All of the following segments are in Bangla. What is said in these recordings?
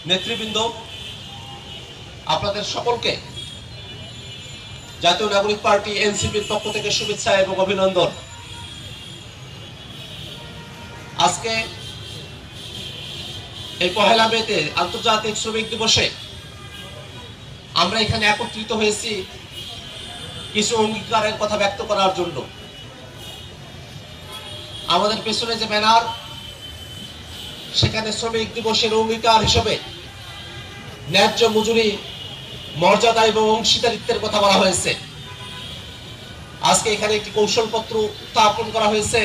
নেতৃবৃন্দ, আপনাদের সকলকে জাতীয় নাগরিক পার্টি এনসিপির পক্ষ থেকে শুভেচ্ছা এবং অভিনন্দন। আজকে এই ১লা মেতে আন্তর্জাতিক শ্রমিক দিবসে আমরা এখানে একত্রিত হয়েছি কিছু অঙ্গীকারের কথা ব্যক্ত করার জন্য। আমাদের পেছনে যে ব্যানার, সেখানে শ্রমিক দিবসের অঙ্গীকার হিসেবে ন্যায্য মজুরি, মর্যাদা এবং অংশীদারিত্বের কথা বলা হয়েছে। আজকে এখানে একটি কৌশলপত্র উত্থাপন করা হয়েছে,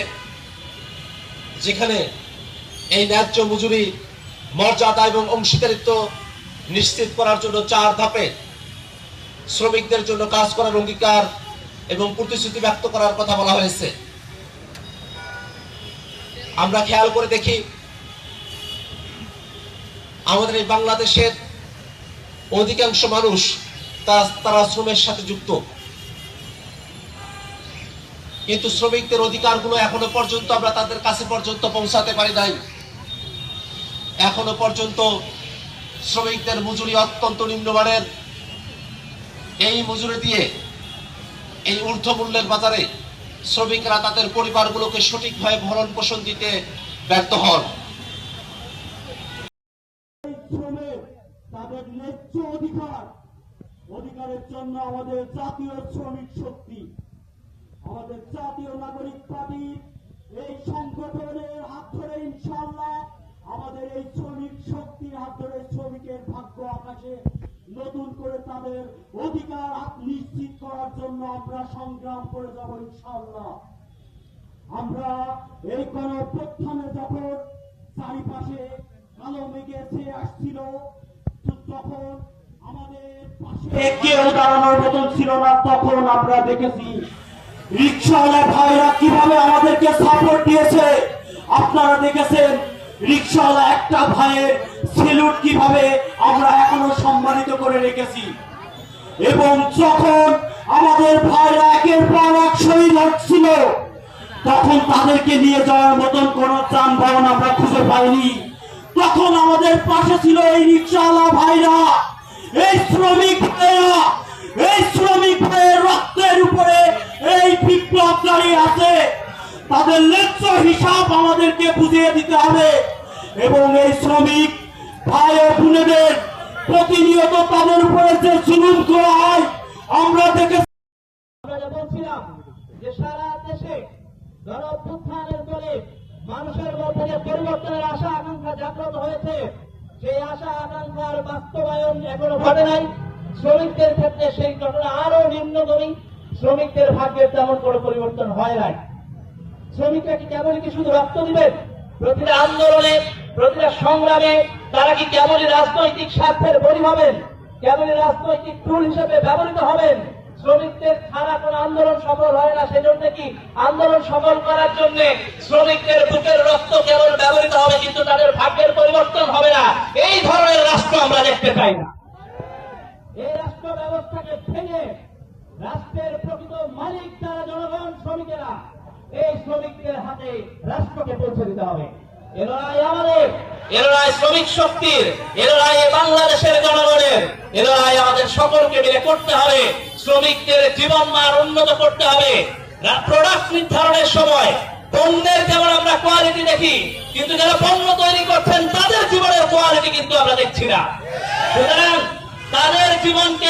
যেখানে এই ন্যায্য মজুরি, মর্যাদা এবং অংশীদারিত্ব নিশ্চিত করার জন্য 4 ধাপে শ্রমিকদের জন্য কাজ করার অঙ্গীকার এবং প্রতিশ্রুতি ব্যক্ত করার কথা বলা হয়েছে। আমরা খেয়াল করে দেখি, আমাদের এই বাংলাদেশের অধিকাংশ মানুষ তারা শ্রমের সাথে যুক্ত, কিন্তু শ্রমিকদের অধিকারগুলো এখনো পর্যন্ত আমরা তাদের কাছে পর্যন্ত পৌঁছাতে পারি নাই। এখনো পর্যন্ত শ্রমিকদের মজুরি অত্যন্ত নিম্নমানের। এই মজুরি দিয়ে এই ঊর্ধ্বমূল্যের বাজারে শ্রমিকরা তাদের পরিবারগুলোকে সঠিকভাবে ভরণ পোষণ দিতে ব্যর্থ হন। তাদের ন্যায্য অধিকারের জন্য আমাদের জাতীয় শ্রমিক শক্তি, আমাদের জাতীয় নাগরিক পার্টির এই সংগঠনের হাত ধরে ইনশাআল্লাহ আমাদের এই শ্রমিক শক্তির হাত ধরে শ্রমিকের ভাগ্য আকাশে নতুন করে তাদের অধিকার নিশ্চিত করার জন্য আমরা সংগ্রাম করে যাব ইনশাআল্লাহ। আমরা এই গণঅভ্যুত্থানে যখন চারিপাশে কালো মেঘে ছেয়ে আসছিল, তখন আমাদের পাশে কেউ দাঁড়ানোর মতন ছিল না। তখন আমরা দেখেছি রিকশাওয়ালা ভাইরা কিভাবে আমাদেরকে সাপোর্ট দিয়েছে। আপনারা দেখেছেন রিকশাওয়ালা একটা ভাইয়ের সেলুট কিভাবে আমরা এখনো সম্মানিত করে রেখেছি। এবং যখন আমাদের ভাইরা একের পর এক শহীদ হচ্ছিল, তখন তাদেরকে নিয়ে যাওয়ার মতন কোন যানবাহন আমরা খুঁজে পাইনি। তখন আমাদের পাশে ছিল এই রিকশাওয়ালা ভাইরা, এই শ্রমিক ভাইরা, এই শ্রমিক ভাইয়ের রক্তের উপরে এই বিপ্লব দাঁড়িয়ে আছে। তাদের ন্যায্য হিসাব আমাদেরকে বুঝিয়ে দিতে হবে। এবং এই শ্রমিক ভাই ও বোনেদের প্রতিনিয়ত তাদের উপরে যে জুলুম করা হয় আমরা দেখেছি। আমরা বলছিলাম যে সারা দেশে গণঅভ্যুত্থানের ফলে মানুষের মধ্যে যে পরিবর্তনের আশা আকাঙ্ক্ষা জাগ্রত হয়েছে, সেই আশা আকাঙ্ক্ষার বাস্তবায়ন এখনো ঘটে নাই। শ্রমিকদের ক্ষেত্রে সেই ঘটনা আরো নিম্নগামী। শ্রমিকদের ভাগ্যের তেমন কোনো পরিবর্তন হয় নাই। শ্রমিকরা কি কেবলই কি শুধু রক্ত দিবেন? প্রতিটা আন্দোলনে, প্রতিটা সংগ্রামে তারা কি কেবলই রাজনৈতিক স্বার্থের বলি হবেন, কেবলই রাজনৈতিক টুল হিসেবে ব্যবহৃত হবেন? শ্রমিকদের ছাড়া কোন আন্দোলন সফল হয় না। সেজন্য কি আন্দোলন সফল করার জন্য শ্রমিকদের বুকের রক্ত কেবল ব্যবহৃত হবে, কিন্তু তাদের ভাগ্যের পরিবর্তন হবে না। এই ধরনের রাষ্ট্র আমরা দেখতে চাই না। এই রাষ্ট্র ব্যবস্থাকে ভেঙে রাষ্ট্রের প্রকৃত মালিক যারা জনগণ, শ্রমিকেরা, এই শ্রমিকদের হাতে রাষ্ট্রকে পৌঁছে দিতে হবে। এ লড়াই আমাদের, এ লড়াই শ্রমিক শক্তির, এ লড়াই বাংলাদেশের জনগণের, এ লড়াই আমাদের সকলকে মিলে করতে হবে। শ্রমিকদের জীবন মান উন্নত করতে হবে। প্রোডাক্ট নির্ধারণের সময় পণ্যের যেমন আমরা কোয়ালিটি দেখি, কিন্তু যারা পণ্য তৈরি করছেন তাদের জীবনের কোয়ালিটি কিন্তু আমরা দেখছি না। সুতরাং তাদের জীবনকে